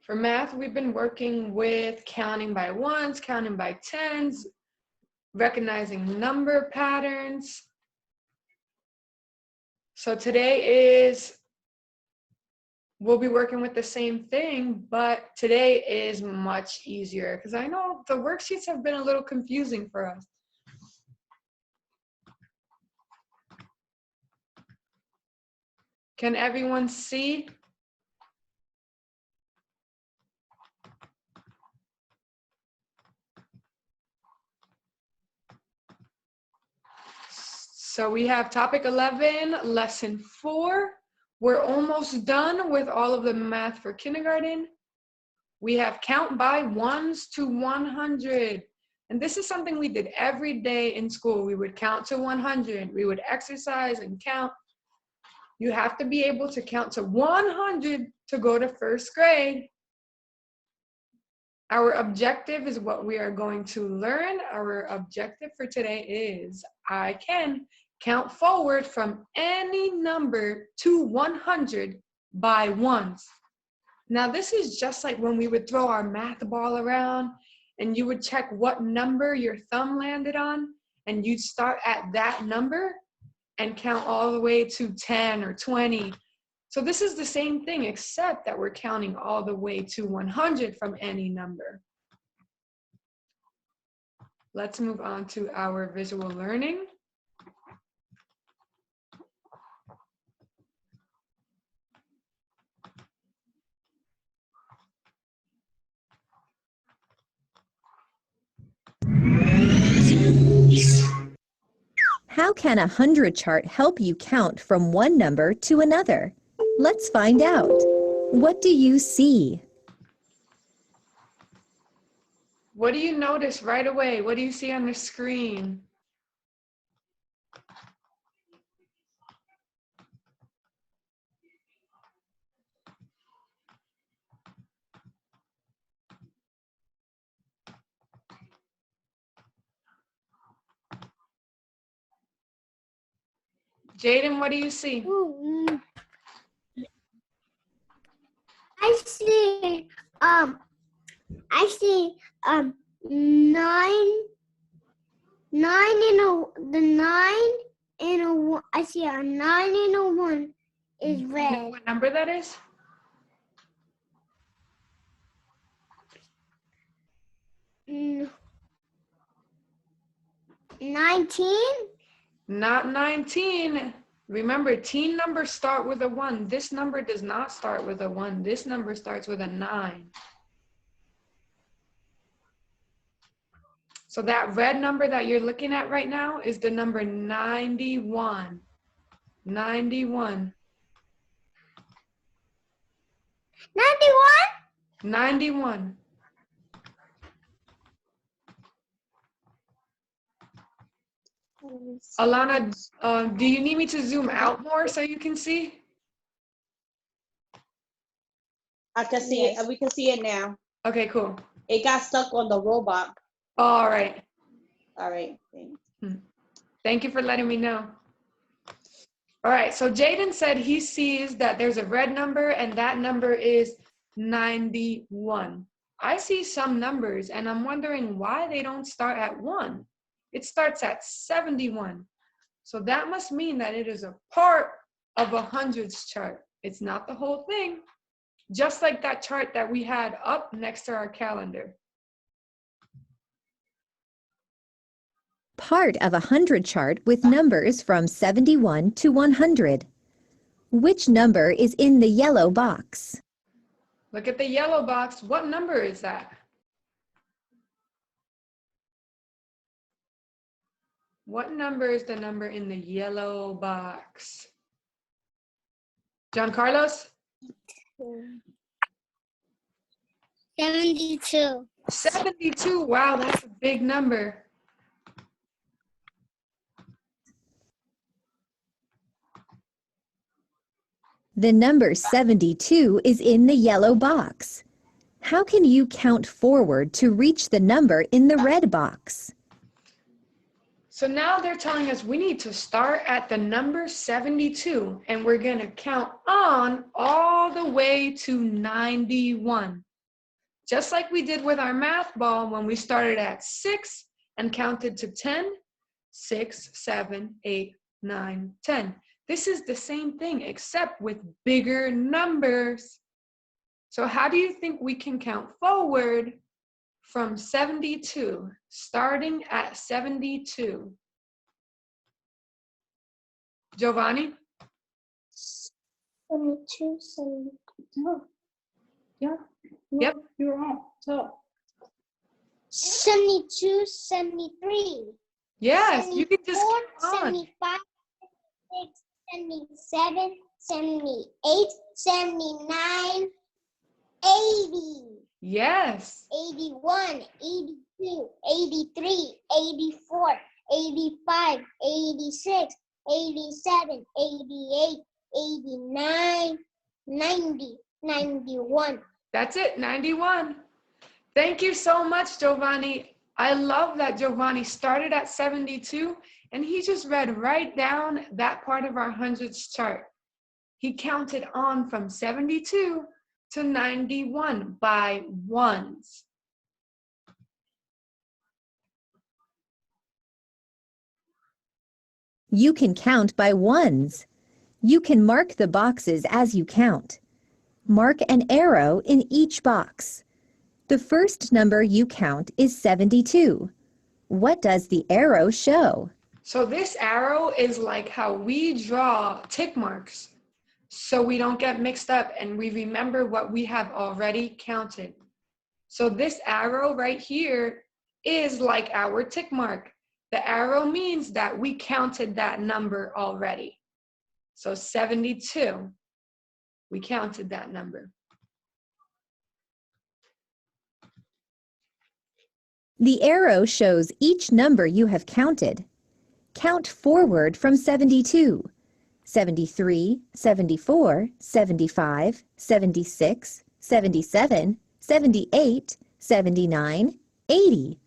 For math, we've been working with counting by ones, counting by tens, recognizing number patterns. So today we'll be working with the same thing, but today is much easier because I know the worksheets have been a little confusing for us. Can everyone see? So we have topic 11, lesson 4. We're almost done with all of the math for kindergarten. We have count by ones to 100. And this is something we did every day in school. We would count to 100. We would exercise and count. You have to be able to count to 100 to go to first grade. Our objective is what we are going to learn. Our objective for today is I can count forward from any number to 100 by ones. Now this is just like when we would throw our math ball around and you would check what number your thumb landed on and you'd start at that number and count all the way to 10 or 20. So this is the same thing, except that we're counting all the way to 100 from any number. Let's move on to our visual learning. How can a 100 chart help you count from one number to another? Let's find out. What do you see? What do you notice right away? What do you see on the screen? Jaden, what do you see? I see I see a 9 and a 1 is red. You know what number that is? Mm, 19? Not 19. Remember, teen numbers start with a 1. This number does not start with a 1. This number starts with a 9. So that red number that you're looking at right now is the number 91. 91. 91? 91. Alana, do you need me to zoom out more so you can see? I can see it. We can see it now. Okay, cool. It got stuck on the robot. All right. All right. Thanks. Thank you for letting me know. All right, so Jaden said he sees that there's a red number and that number is 91. I see some numbers and I'm wondering why they don't start at 1. It starts at 71. So that must mean that it is a part of a hundreds chart. It's not the whole thing. Just like that chart that we had up next to our calendar. Part of a 100 chart with numbers from 71 to 100. Which number is in the yellow box? Look at the yellow box. What number is that? What number is the number in the yellow box? John Carlos? 72. 72. Wow, that's a big number. The number 72 is in the yellow box. How can you count forward to reach the number in the red box? So now they're telling us we need to start at the number 72 and we're going to count on all the way to 91. Just like we did with our math ball when we started at 6 and counted to 10, 6, 7, 8, 9, 10. This is the same thing except with bigger numbers. So how do you think we can count forward from 72, starting at 72? Giovanni? 72, 72. Yeah. Yep. You're right. So 72, 73. Yes, you can just 74, count on. 75, 76, 77, 78, 79, 80. Yes. 81, 82, 83, 84, 85, 86, 87, 88, 89, 90, 91. That's it, 91. Thank you so much, Giovanni. I love that Giovanni started at 72 and he just read right down that part of our hundreds chart. He counted on from 72 to 91 by ones. You can count by ones. You can mark the boxes as you count. Mark an arrow in each box. The first number you count is 72. What does the arrow show? So this arrow is like how we draw tick marks so we don't get mixed up and we remember what we have already counted. So this arrow right here is like our tick mark. The arrow means that we counted that number already. So 72, we counted that number. The arrow shows each number you have counted. Count forward from 72. 73, 74, 75, 76, 77, 78, 79, 80.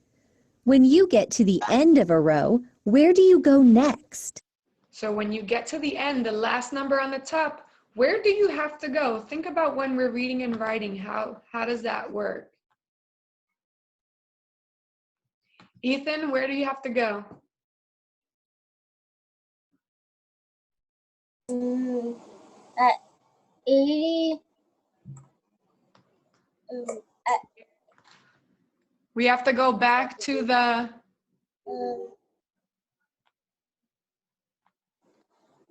When you get to the end of a row, where do you go next? So when you get to the end, the last number on the top, where do you have to go? Think about when we're reading and writing, how does that work? Ethan, where do you have to go? At 80. We have to go back to the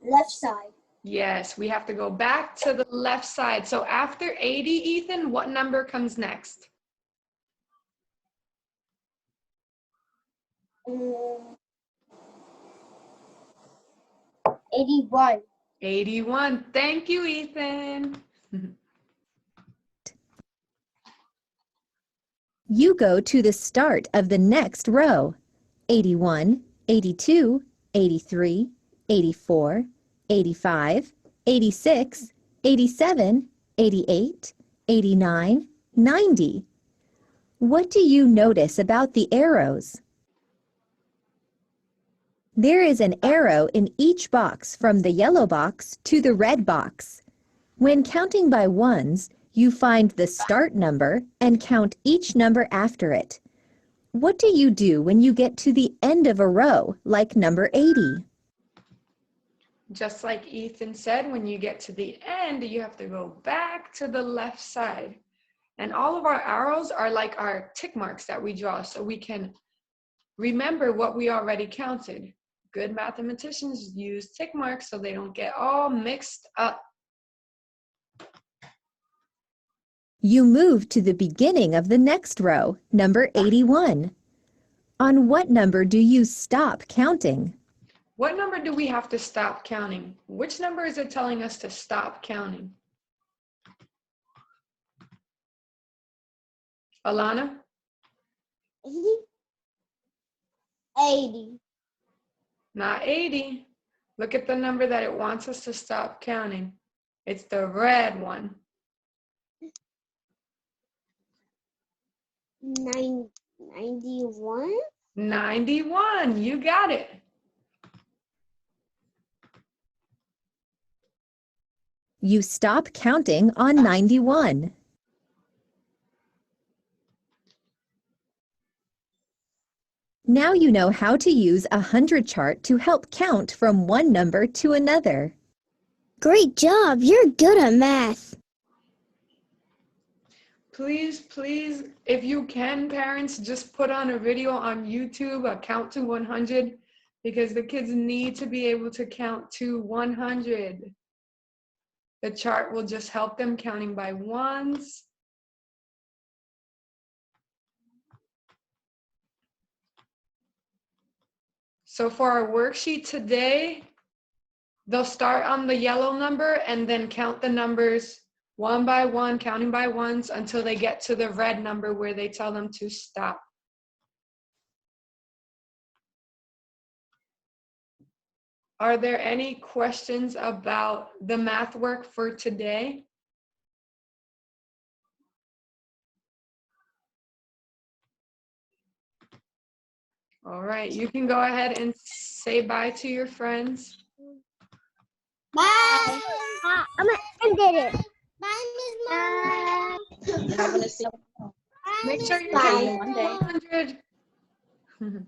Left side. Yes, we have to go back to the left side. So after 80, Ethan, what number comes next? 81. 81. Thank you, Ethan. You go to the start of the next row. 81, 82, 83, 84, 85, 86, 87, 88, 89, 90. What do you notice about the arrows? There is an arrow in each box from the yellow box to the red box. When counting by ones, you find the start number and count each number after it. What do you do when you get to the end of a row, like number 80? Just like Ethan said, when you get to the end, you have to go back to the left side. And all of our arrows are like our tick marks that we draw so we can remember what we already counted. Good mathematicians use tick marks so they don't get all mixed up. You move to the beginning of the next row, number 81. On what number do you stop counting? What number do we have to stop counting? Which number is it telling us to stop counting? Alana? 80. Not 80. Look at the number that it wants us to stop counting. It's the red one. 91. 91. You got it. You stop counting on 91. Now you know how to use a 100 chart to help count from one number to another. Great job. You're good at math. Please, please, if you can, parents, just put on a video on YouTube, a count to 100, because the kids need to be able to count to 100. The chart will just help them counting by ones. So for our worksheet today, they'll start on the yellow number and then count the numbers one by one, counting by ones until they get to the red number where they tell them to stop. Are there any questions about the math work for today? All right, you can go ahead and say bye to your friends. Bye. I'm gonna end it. Bye, Miss Mama. I'm gonna see. Make sure you're Bye. counting One day. 100. Bye.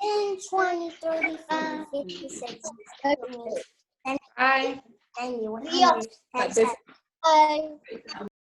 10, 20, 35, 56, 38, Bye. 90, 100. But this- Bye.